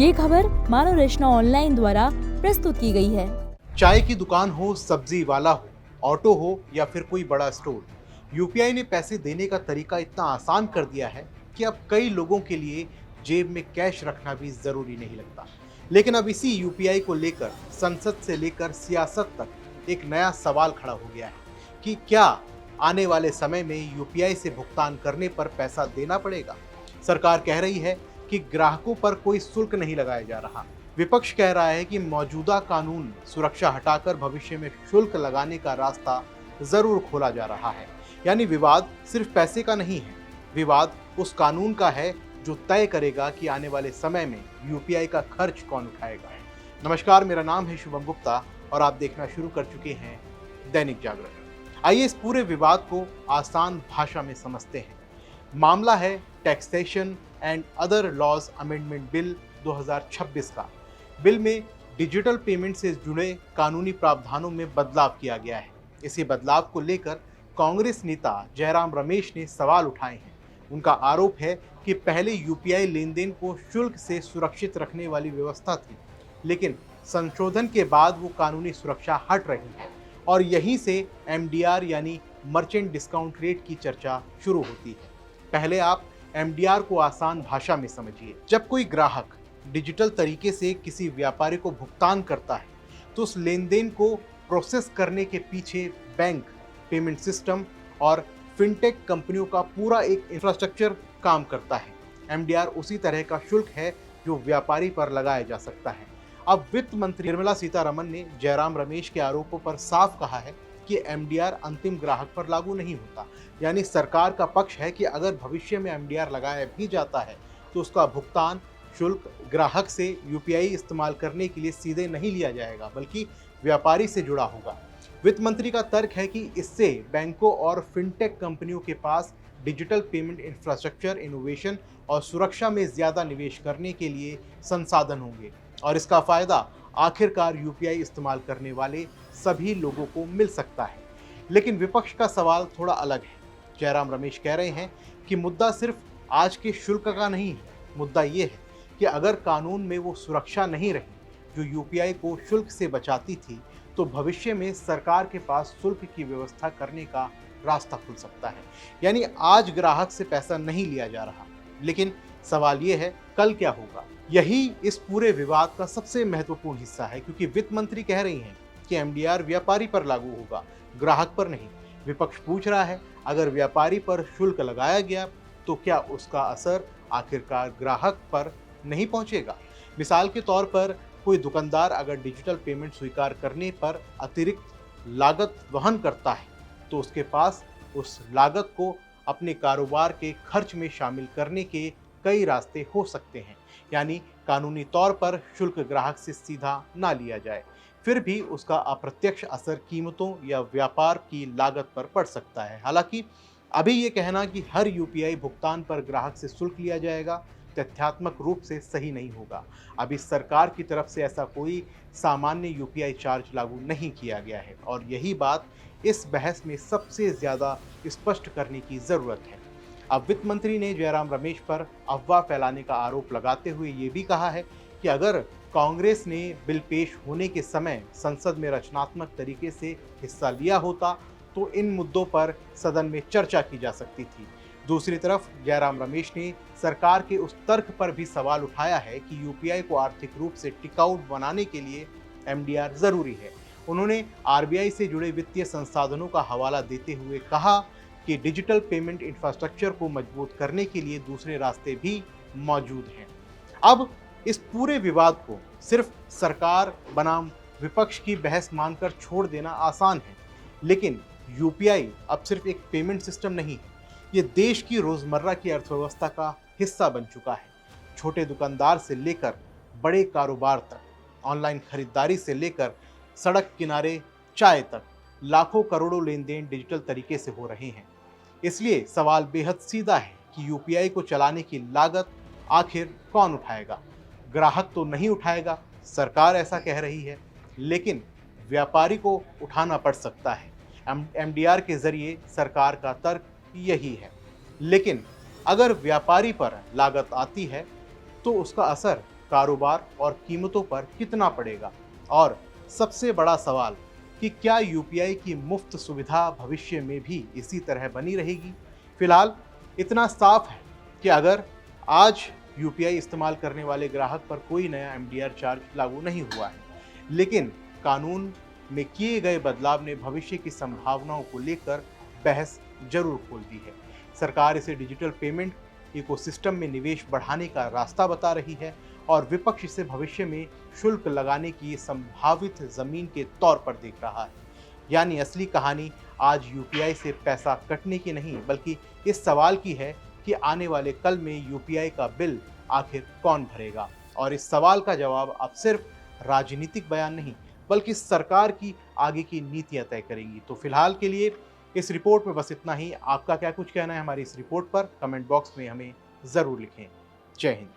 ये खबर मानव रचना ऑनलाइन द्वारा प्रस्तुत की गई है। चाय की दुकान हो, सब्जी वाला हो, ऑटो हो या फिर कोई बड़ा स्टोर, यूपीआई ने पैसे देने का तरीका इतना आसान कर दिया है कि अब कई लोगों के लिए जेब में कैश रखना भी जरूरी नहीं लगता। लेकिन अब इसी यूपीआई को लेकर संसद से लेकर सियासत तक एक नया सवाल खड़ा हो गया है कि क्या आने वाले समय में यूपीआई से भुगतान करने पर पैसा देना पड़ेगा। सरकार कह रही है कि ग्राहकों पर कोई शुल्क नहीं लगाया जा रहा। विपक्ष कह रहा है कि मौजूदा कानून सुरक्षा हटाकर भविष्य में शुल्क लगाने का रास्ता जरूर खोला जा रहा है। यानी विवाद सिर्फ पैसे का नहीं है, विवाद उस कानून का है जो तय करेगा कि आने वाले समय में यूपीआई का खर्च कौन उठाएगा। नमस्कार, मेरा नाम है शुभम गुप्ता और आप देखना शुरू कर चुके हैं दैनिक जागरण। आइए इस पूरे विवाद को आसान भाषा में समझते हैं। मामला है taxation and other laws amendment bill 2026 का। बिल में डिजिटल पेमेंट से जुड़े कानूनी प्रावधानों में बदलाव किया गया है। इसी बदलाव को लेकर कांग्रेस नेता जयराम रमेश ने सवाल उठाए हैं। उनका आरोप है कि पहले यूपीआई लेन देन को शुल्क से सुरक्षित रखने वाली व्यवस्था थी, लेकिन संशोधन के बाद वो कानूनी सुरक्षा हट रही है और यहीं से एमडीआर यानी मर्चेंट डिस्काउंट रेट की चर्चा शुरू होती है। पहले आप एमडीआर को आसान भाषा में समझिए। जब कोई ग्राहक डिजिटल तरीके से किसी व्यापारी को भुगतान करता है तो उस लेन देन को प्रोसेस करने के पीछे बैंक, पेमेंट सिस्टम और फिनटेक कंपनियों का पूरा एक इंफ्रास्ट्रक्चर काम करता है। एमडीआर उसी तरह का शुल्क है जो व्यापारी पर लगाया जा सकता है। अब वित्त मंत्री निर्मला सीतारमण ने जयराम रमेश के आरोपों पर साफ कहा है कि एमडीआर अंतिम ग्राहक पर लागू नहीं होता। यानी सरकार का पक्ष है कि अगर भविष्य में एमडीआर लगाया भी जाता है तो उसका भुगतान शुल्क ग्राहक से यूपीआई इस्तेमाल करने के लिए सीधे नहीं लिया जाएगा, बल्कि व्यापारी से जुड़ा होगा। वित्त मंत्री का तर्क है कि इससे बैंकों और फिनटेक कंपनियों के पास डिजिटल पेमेंट इंफ्रास्ट्रक्चर, इनोवेशन और सुरक्षा में ज्यादा निवेश करने के लिए संसाधन होंगे और इसका फायदा आखिरकार यूपीआई इस्तेमाल करने वाले सभी लोगों को मिल सकता है। लेकिन विपक्ष का सवाल थोड़ा अलग है। जयराम रमेश कह रहे हैं कि मुद्दा सिर्फ आज के शुल्क का नहीं है, मुद्दा ये है कि अगर कानून में वो सुरक्षा नहीं रही जो यूपीआई को शुल्क से बचाती थी, तो भविष्य में सरकार के पास शुल्क की व्यवस्था करने का रास्ता खुल सकता है। यानी आज ग्राहक से पैसा नहीं लिया जा रहा, लेकिन सवाल ये है कल क्या होगा। यही इस पूरे विवाद का सबसे महत्वपूर्ण हिस्सा है, क्योंकि वित्त मंत्री कह रही हैं कि एमडीआर व्यापारी पर लागू होगा, ग्राहक पर नहीं। विपक्ष पूछ रहा है अगर व्यापारी पर शुल्क लगाया गया तो क्या उसका असर आखिरकार ग्राहक पर नहीं पहुंचेगा। मिसाल के तौर पर कोई दुकानदार अगर डिजिटल पेमेंट स्वीकार करने पर अतिरिक्त लागत वहन करता है तो उसके पास उस लागत को अपने कारोबार के खर्च में शामिल करने के कई रास्ते हो सकते हैं। यानी कानूनी तौर पर शुल्क ग्राहक से सीधा ना लिया जाए, फिर भी उसका अप्रत्यक्ष असर कीमतों या व्यापार की लागत पर पड़ सकता है। हालांकि अभी ये कहना कि हर यूपीआई भुगतान पर ग्राहक से शुल्क लिया जाएगा तथ्यात्मक रूप से सही नहीं होगा। अभी सरकार की तरफ से ऐसा कोई सामान्य यूपीआई चार्ज लागू नहीं किया गया है और यही बात इस बहस में सबसे ज़्यादा स्पष्ट करने की ज़रूरत है। अब वित्त मंत्री ने जयराम रमेश पर अफवाह फैलाने का आरोप लगाते हुए ये भी कहा है कि अगर कांग्रेस ने बिल पेश होने के समय संसद में रचनात्मक तरीके से हिस्सा लिया होता तो इन मुद्दों पर सदन में चर्चा की जा सकती थी। दूसरी तरफ जयराम रमेश ने सरकार के उस तर्क पर भी सवाल उठाया है कि यूपीआई को आर्थिक रूप से टिकाऊ बनाने के लिए एमडीआर जरूरी है। उन्होंने आरबीआई से जुड़े वित्तीय संसाधनों का हवाला देते हुए कहा कि डिजिटल पेमेंट इंफ्रास्ट्रक्चर को मजबूत करने के लिए दूसरे रास्ते भी मौजूद हैं। अब इस पूरे विवाद को सिर्फ सरकार बनाम विपक्ष की बहस मानकर छोड़ देना आसान है, लेकिन यूपीआई अब सिर्फ एक पेमेंट सिस्टम नहीं है, ये देश की रोजमर्रा की अर्थव्यवस्था का हिस्सा बन चुका है। छोटे दुकानदार से लेकर बड़े कारोबार तक, ऑनलाइन खरीदारी से लेकर सड़क किनारे चाय तक, लाखों करोड़ों लेन देन डिजिटल तरीके से हो रहे हैं। इसलिए सवाल बेहद सीधा है कि यूपीआई को चलाने की लागत आखिर कौन उठाएगा। ग्राहक तो नहीं उठाएगा, सरकार ऐसा कह रही है, लेकिन व्यापारी को उठाना पड़ सकता है। एमडीआर के जरिए सरकार का तर्क यही है। लेकिन अगर व्यापारी पर लागत आती है तो उसका असर कारोबार और कीमतों पर कितना पड़ेगा, और सबसे बड़ा सवाल कि क्या यूपीआई की मुफ्त सुविधा भविष्य में भी इसी तरह बनी रहेगी। फिलहाल इतना साफ है कि अगर आज यूपीआई इस्तेमाल करने वाले ग्राहक पर कोई नया एमडीआर चार्ज लागू नहीं हुआ है, लेकिन कानून में किए गए बदलाव ने भविष्य की संभावनाओं को लेकर बहस जरूर खोल दी है। सरकार इसे डिजिटल पेमेंट इकोसिस्टम में निवेश बढ़ाने का रास्ता बता रही है और विपक्ष इसे भविष्य में शुल्क लगाने की संभावित जमीन के तौर पर देख रहा है। यानी असली कहानी आज यूपीआई से पैसा कटने की नहीं, बल्कि इस सवाल की है कि आने वाले कल में यूपीआई का बिल आखिर कौन भरेगा। और इस सवाल का जवाब अब सिर्फ राजनीतिक बयान नहीं, बल्कि सरकार की आगे की नीतियां तय करेंगी। तो फिलहाल के लिए इस रिपोर्ट में बस इतना ही। आपका क्या कुछ कहना है हमारी इस रिपोर्ट पर, कमेंट बॉक्स में हमें ज़रूर लिखें। जय हिंद।